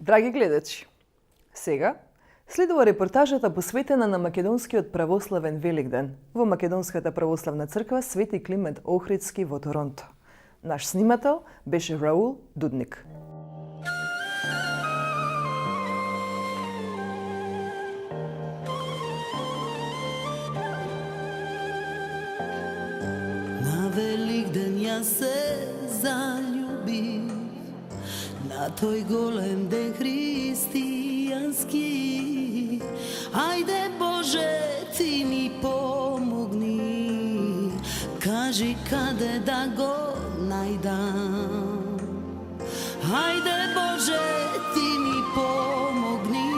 Драги гледачи, сега следува репортажата посветена на македонскиот православен Великден во Македонската православна црква Свети Климент Охридски во Торонто. Наш снимател беше Раул Дудник. На Великден ја се заљубив, на тој голем ден христијански. Ајде Боже, ти ми помогни, кажи каде да го најдам. Ајде Боже, ти ми помогни,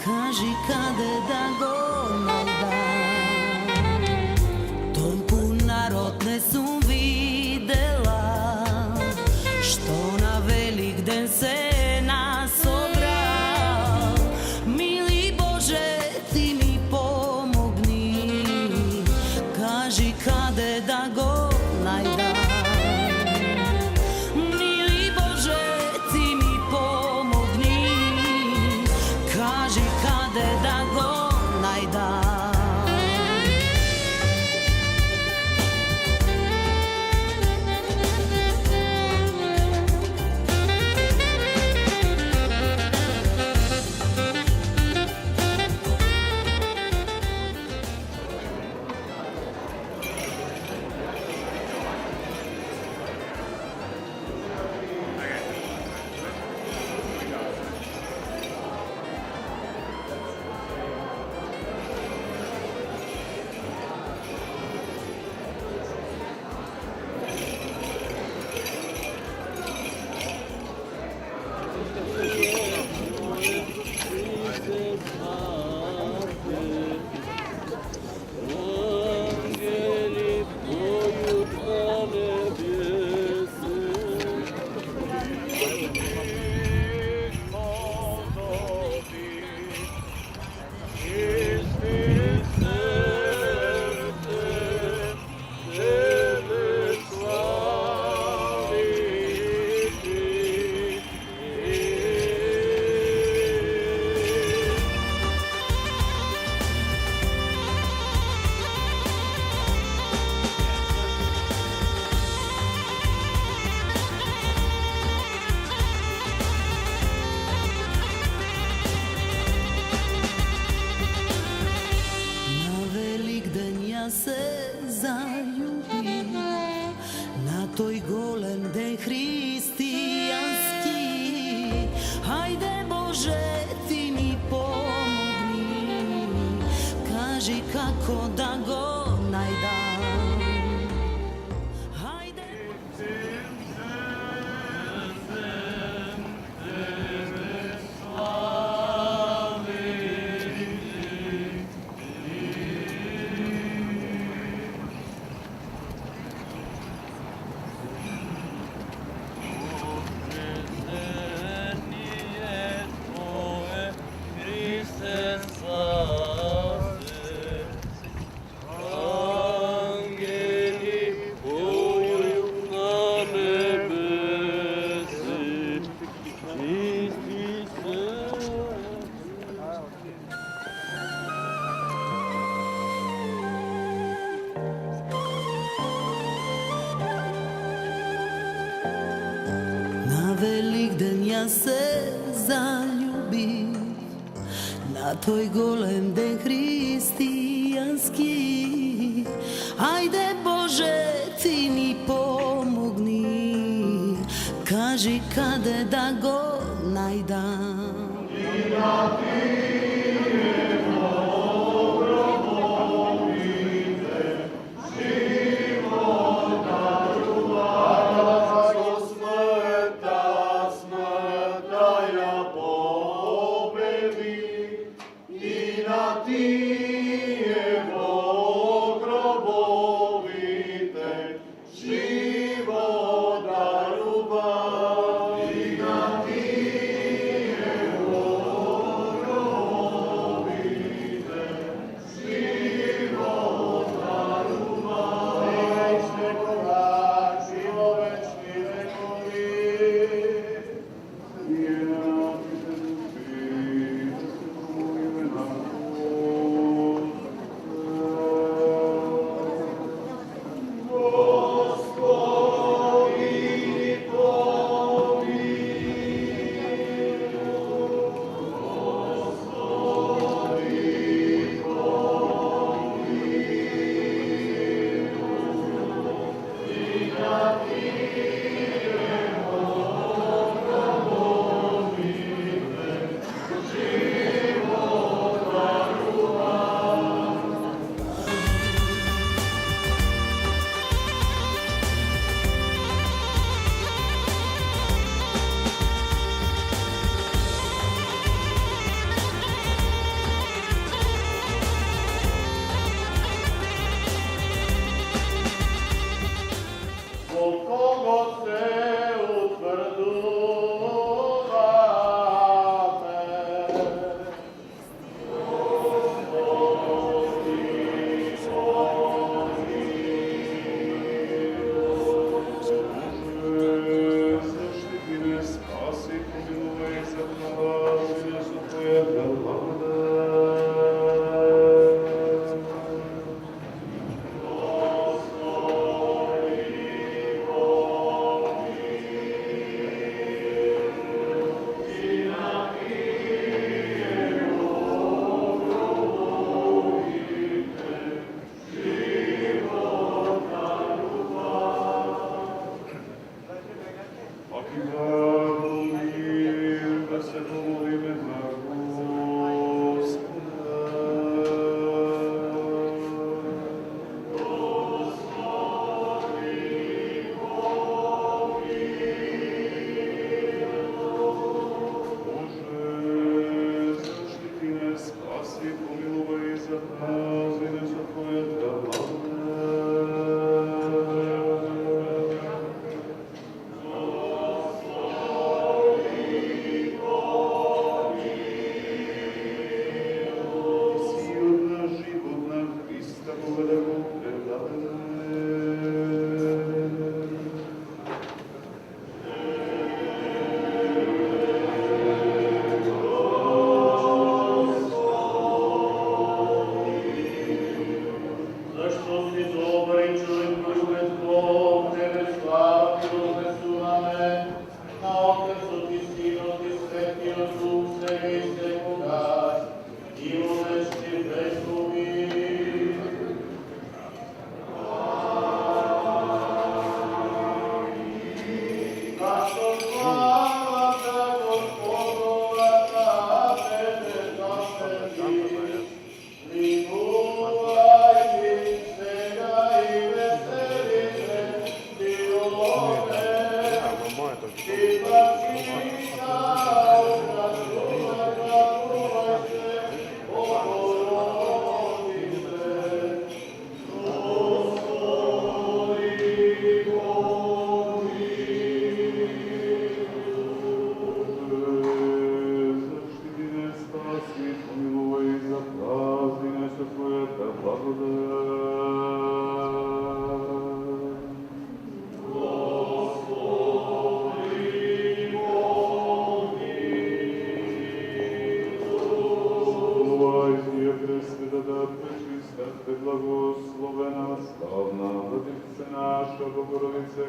кажи каде да го најдам. Толку народ не сум видела, што на Великден се насобрал. Мили Боже, ти ми помогни, кажи каде да го најдам. Мили Боже, ти ми помогни, кажи каде да го најдам. Се заљубив, на тој голем ден христијански. Ајде Боже, ти ми помогни, кажи како да го најдам. Ајде Великден ја се заљубив, на тој голем ден христијански. Ајде Боже, ти ми помогни, кажи каде да го најдам. Живота љубав, и на тие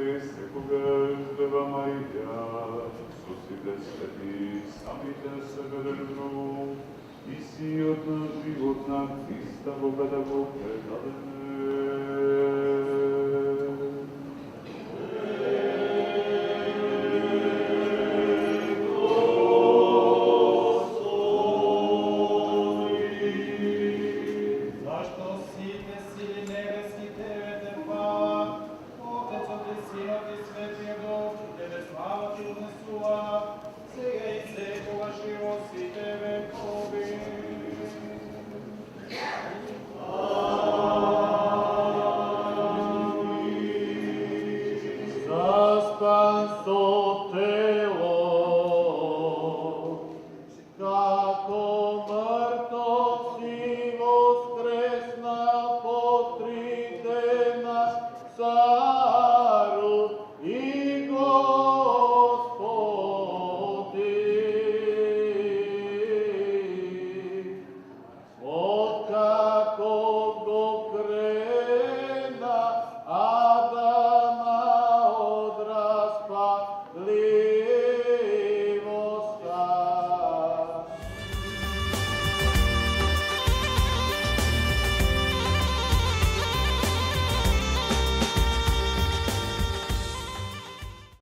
jeste koga Deva Marija, Isusi presveti, samite sebe držu, i si od životna Hrista Boga da go predadene. Zašto site sili nebeski tebe te dva, Otec od Sinot i Sveti Duh, tebe slava ti uznesuva, сега и секогаш и во сите векови. Заспан со те